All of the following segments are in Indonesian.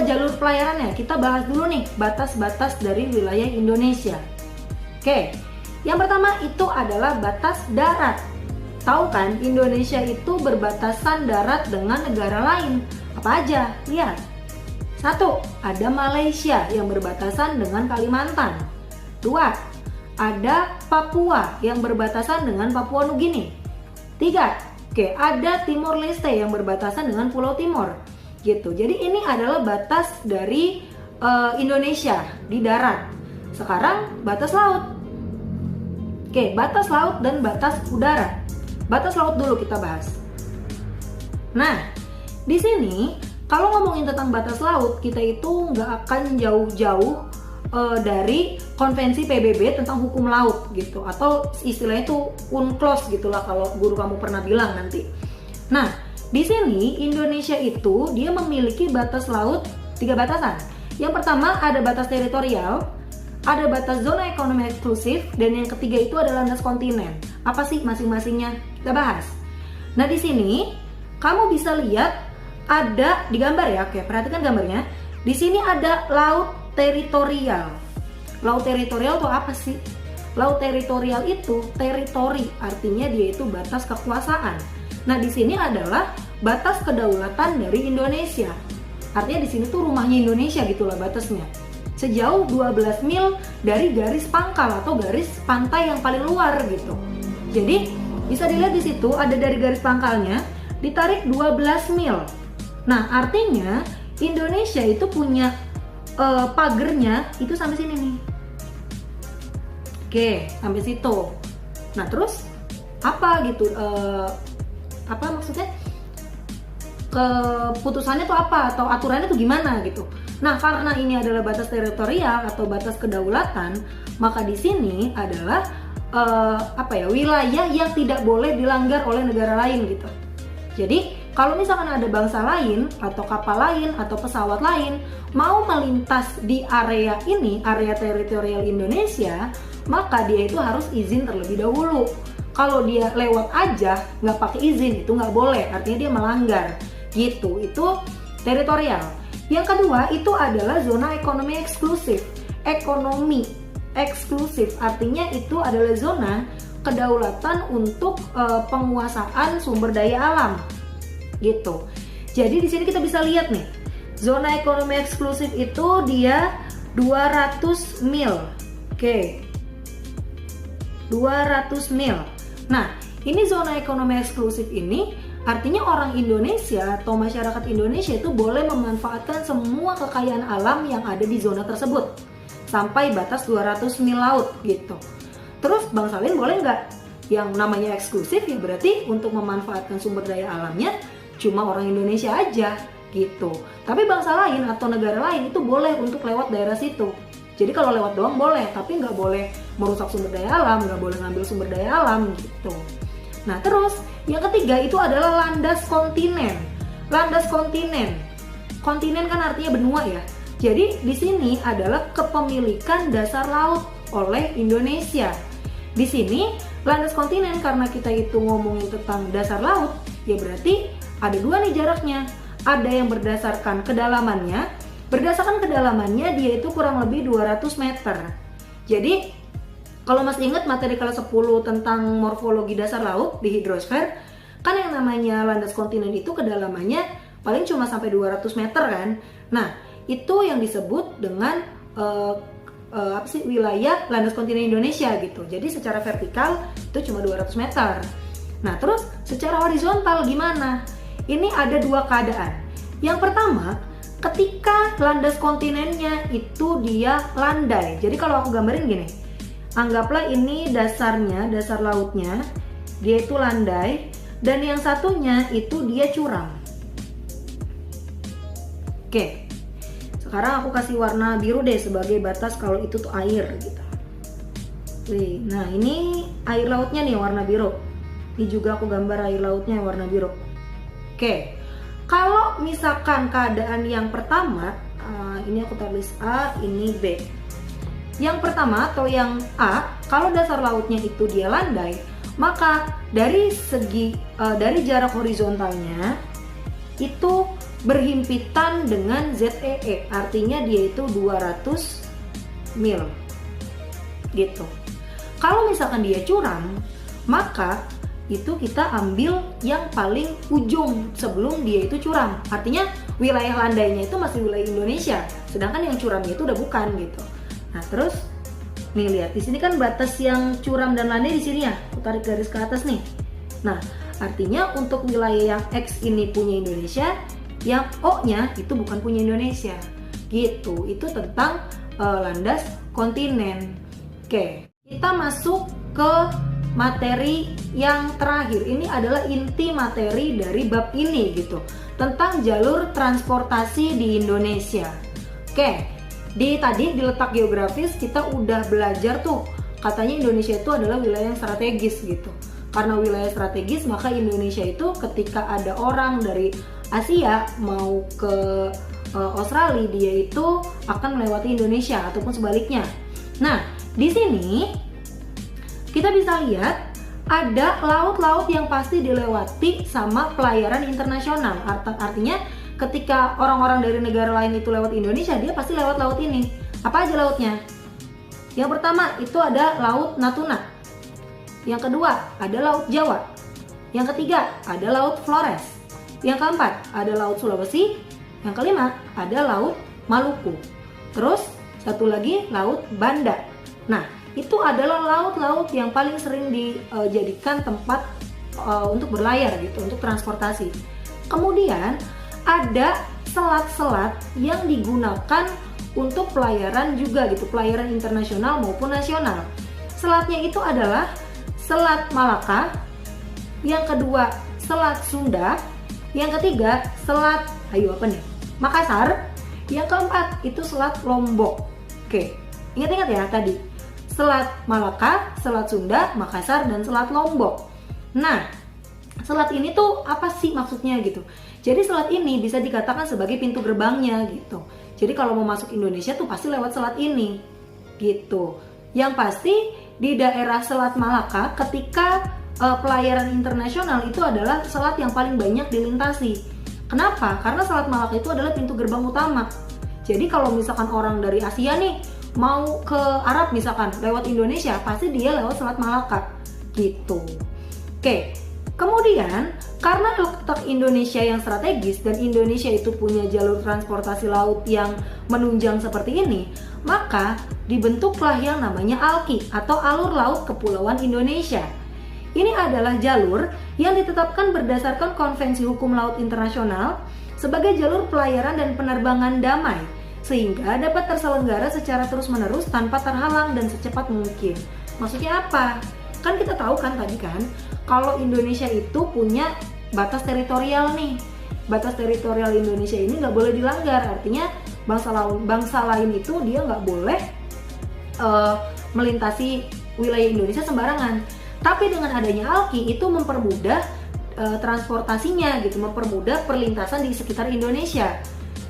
jalur pelayarannya, kita bahas dulu nih batas-batas dari wilayah Indonesia. Oke, yang pertama itu adalah batas darat. Tahu kan, Indonesia itu berbatasan darat dengan negara lain. Apa aja? Lihat. 1. Ada Malaysia yang berbatasan dengan Kalimantan. 2. Ada Papua yang berbatasan dengan Papua Nugini. 3. Oke, ada Timor Leste yang berbatasan dengan Pulau Timor. Gitu. Jadi ini adalah batas dari Indonesia di darat. Sekarang batas laut. Oke, batas laut dan batas udara. Batas laut dulu kita bahas. Nah, di sini kalau ngomongin tentang batas laut, kita itu nggak akan jauh-jauh dari konvensi PBB tentang hukum laut gitu, atau istilahnya itu UNCLOS gitulah kalau guru kamu pernah bilang nanti. Nah, di sini Indonesia itu dia memiliki batas laut 3 batasan. Yang pertama ada batas teritorial, ada batas zona ekonomi eksklusif, dan yang ketiga itu adalah landas kontinen. Apa sih masing-masingnya? Kita bahas. Nah, di sini kamu bisa lihat ada di gambar ya. Oke, perhatikan gambarnya. Di sini ada laut teritorial. Laut teritorial itu apa sih? Laut teritorial itu teritori, artinya dia itu batas kekuasaan. Nah, di sini adalah batas kedaulatan dari Indonesia. Artinya di sini tuh rumahnya Indonesia gitulah batasnya. Sejauh 12 mil dari garis pangkal atau garis pantai yang paling luar gitu. Jadi bisa dilihat di situ ada dari garis pangkalnya ditarik 12 mil. Nah, artinya Indonesia itu punya pagernya itu sampai sini nih. Oke, sampai situ. Nah, terus apa gitu? Apa maksudnya? Keputusannya tuh apa atau aturannya tuh gimana gitu? Nah, karena ini adalah batas teritorial atau batas kedaulatan, maka di sini adalah wilayah yang tidak boleh dilanggar oleh negara lain gitu. Jadi kalau misalkan ada bangsa lain atau kapal lain atau pesawat lain mau melintas di area ini, area teritorial Indonesia, maka dia itu harus izin terlebih dahulu. Kalau dia lewat aja nggak pakai izin itu nggak boleh, artinya dia melanggar gitu. Itu teritorial. Yang kedua itu adalah zona ekonomi eksklusif. Ekonomi eksklusif artinya itu adalah zona kedaulatan untuk penguasaan sumber daya alam gitu. Jadi di sini kita bisa lihat nih, zona ekonomi eksklusif itu dia 200 mil. Oke. 200 mil. Nah, ini zona ekonomi eksklusif ini artinya orang Indonesia atau masyarakat Indonesia itu boleh memanfaatkan semua kekayaan alam yang ada di zona tersebut sampai batas 200 mil laut gitu. Terus bangsa lain boleh nggak? Yang namanya eksklusif ya berarti untuk memanfaatkan sumber daya alamnya cuma orang Indonesia aja gitu. Tapi bangsa lain atau negara lain itu boleh untuk lewat daerah situ. Jadi kalau lewat doang boleh, tapi nggak boleh merusak sumber daya alam, nggak boleh ngambil sumber daya alam gitu. Nah, terus yang ketiga itu adalah landas kontinen. Landas kontinen. Kontinen kan artinya benua ya. Jadi di sini adalah kepemilikan dasar laut oleh Indonesia. Di sini landas kontinen karena kita itu ngomongin tentang dasar laut, ya berarti ada dua nih jaraknya. Ada yang berdasarkan kedalamannya. Berdasarkan kedalamannya dia itu kurang lebih 200 meter. Jadi kalau masih ingat materi kelas 10 tentang morfologi dasar laut di hidrosfer, kan yang namanya landas kontinen itu kedalamannya paling cuma sampai 200 meter kan. Nah, itu yang disebut dengan wilayah landas kontinen Indonesia gitu. Jadi secara vertikal itu cuma 200 meter. Nah, terus secara horizontal gimana? Ini ada dua keadaan. Yang pertama, ketika landas kontinennya itu dia landai. Jadi kalau aku gambarin gini, anggaplah ini dasarnya, dasar lautnya, dia itu landai, dan yang satunya itu dia curam. Oke, sekarang aku kasih warna biru deh sebagai batas kalau itu tuh air gitu. Nah ini air lautnya nih warna biru. Ini juga aku gambar air lautnya warna biru. Oke, kalau misalkan keadaan yang pertama, ini aku tulis A, ini B. Yang pertama atau yang A, kalau dasar lautnya itu dia landai, maka dari segi dari jarak horizontalnya itu berhimpitan dengan ZEE, artinya dia itu 200 mil gitu. Kalau misalkan dia curam, maka itu kita ambil yang paling ujung sebelum dia itu curam. Artinya wilayah landainya itu masih wilayah Indonesia, sedangkan yang curamnya itu udah bukan gitu. Nah, terus nih lihat di sini kan batas yang curam dan landai di sini ya. Aku tarik garis ke atas nih. Nah, artinya untuk wilayah yang X ini punya Indonesia, yang O-nya itu bukan punya Indonesia. Gitu. Itu tentang landas kontinen. Oke, kita masuk ke materi yang terakhir. Ini adalah inti materi dari bab ini gitu, tentang jalur transportasi di Indonesia. Oke, tadi di letak geografis kita udah belajar tuh, katanya Indonesia itu adalah wilayah yang strategis gitu. Karena wilayah strategis, maka Indonesia itu ketika ada orang dari Asia mau ke Australia, dia itu akan melewati Indonesia ataupun sebaliknya. Nah, di sini kita bisa lihat ada laut-laut yang pasti dilewati sama pelayaran internasional. Artinya ketika orang-orang dari negara lain itu lewat Indonesia, dia pasti lewat laut ini. Apa aja lautnya? Yang pertama itu ada Laut Natuna. Yang kedua ada Laut Jawa. Yang ketiga ada Laut Flores. Yang keempat ada Laut Sulawesi. Yang kelima ada Laut Maluku. Terus satu lagi Laut Banda. Nah, itu adalah laut-laut yang paling sering dijadikan tempat untuk berlayar gitu, untuk transportasi. Kemudian ada selat-selat yang digunakan untuk pelayaran juga gitu, pelayaran internasional maupun nasional. Selatnya itu adalah Selat Malaka, yang kedua Selat Sunda, yang ketiga Selat Makassar, yang keempat itu Selat Lombok. Oke, ingat-ingat ya tadi, Selat Malaka, Selat Sunda, Makassar, dan Selat Lombok. Nah, selat ini tuh apa sih maksudnya gitu? Jadi selat ini bisa dikatakan sebagai pintu gerbangnya gitu. Jadi kalau mau masuk Indonesia tuh pasti lewat selat ini gitu. Yang pasti di daerah Selat Malaka ketika pelayaran internasional itu adalah selat yang paling banyak dilintasi. Kenapa? Karena Selat Malaka itu adalah pintu gerbang utama. Jadi kalau misalkan orang dari Asia nih mau ke Arab misalkan lewat Indonesia, pasti dia lewat Selat Malaka gitu. Oke, kemudian karena letak Indonesia yang strategis dan Indonesia itu punya jalur transportasi laut yang menunjang seperti ini, maka dibentuklah yang namanya ALKI atau Alur Laut Kepulauan Indonesia. Ini adalah jalur yang ditetapkan berdasarkan Konvensi Hukum Laut Internasional sebagai jalur pelayaran dan penerbangan damai, sehingga dapat terselenggara secara terus-menerus tanpa terhalang dan secepat mungkin. Maksudnya apa? Kan kita tahu kan tadi kan, kalau Indonesia itu punya batas teritorial nih. Batas teritorial Indonesia ini nggak boleh dilanggar. Artinya bangsa lain itu dia nggak boleh melintasi wilayah Indonesia sembarangan. Tapi dengan adanya ALKI itu mempermudah transportasinya gitu, mempermudah perlintasan di sekitar Indonesia.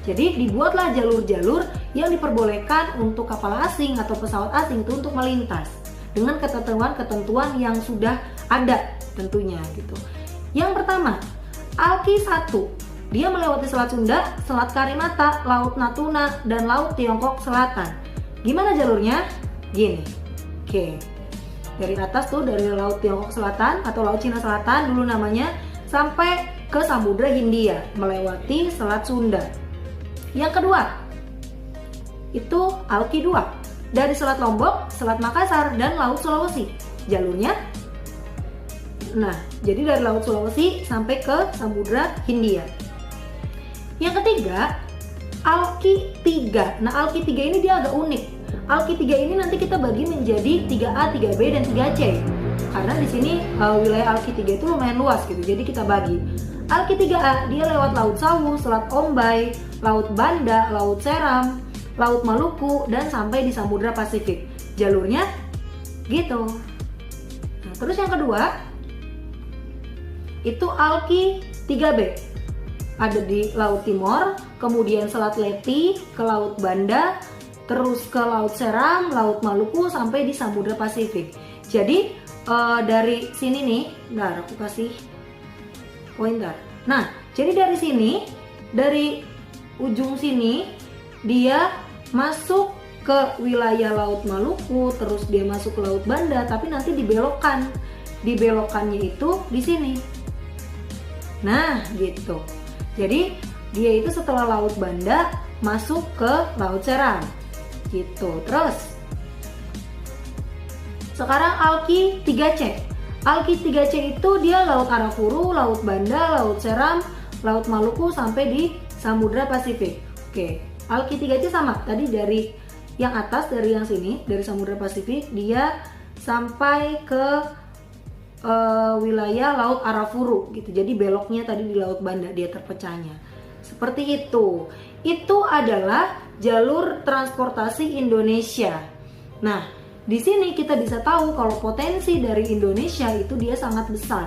Jadi dibuatlah jalur-jalur yang diperbolehkan untuk kapal asing atau pesawat asing itu untuk melintas dengan ketentuan-ketentuan yang sudah ada tentunya gitu. Yang pertama, ALKI 1, dia melewati Selat Sunda, Selat Karimata, Laut Natuna, dan Laut Tiongkok Selatan. Gimana jalurnya? Gini. Oke. Dari atas tuh, dari Laut Tiongkok Selatan atau Laut Cina Selatan dulu namanya, sampai ke Samudra Hindia melewati Selat Sunda. Yang kedua, itu ALKI 2, dari Selat Lombok, Selat Makassar, dan Laut Sulawesi. Jalurnya, nah, jadi dari Laut Sulawesi sampai ke Samudra Hindia. Yang ketiga, ALKI 3. Nah, ALKI 3 ini dia agak unik. ALKI 3 ini nanti kita bagi menjadi 3A, 3B, dan 3C. Karena di sini wilayah ALKI 3 itu lumayan luas gitu. Jadi kita bagi. ALKI 3A dia lewat Laut Sawu, Selat Ombai, Laut Banda, Laut Seram, Laut Maluku, dan sampai di Samudra Pasifik. Jalurnya gitu. Nah, terus yang kedua itu ALKI 3B. Ada di Laut Timor, kemudian Selat Leti, ke Laut Banda, terus ke Laut Seram, Laut Maluku, sampai di Samudra Pasifik. Jadi dari sini nih, bentar aku kasih pointer. Nah, jadi dari sini dari ujung sini dia masuk ke wilayah Laut Maluku, terus dia masuk ke Laut Banda, tapi nanti dibelokkan. Dibelokannya itu di sini. Nah, gitu. Jadi dia itu setelah Laut Banda masuk ke Laut Seram. Gitu. Terus sekarang Alki 3C. Alki 3C itu dia Laut Arafuru, Laut Banda, Laut Seram, Laut Maluku sampai di Samudra Pasifik. Oke, Alki 3C sama. Tadi dari yang atas, dari yang sini, dari Samudra Pasifik, dia sampai ke wilayah Laut Arafuru gitu. Jadi beloknya tadi di Laut Banda, dia terpecahnya. Seperti itu. Itu adalah jalur transportasi Indonesia. Nah, di sini kita bisa tahu kalau potensi dari Indonesia itu dia sangat besar.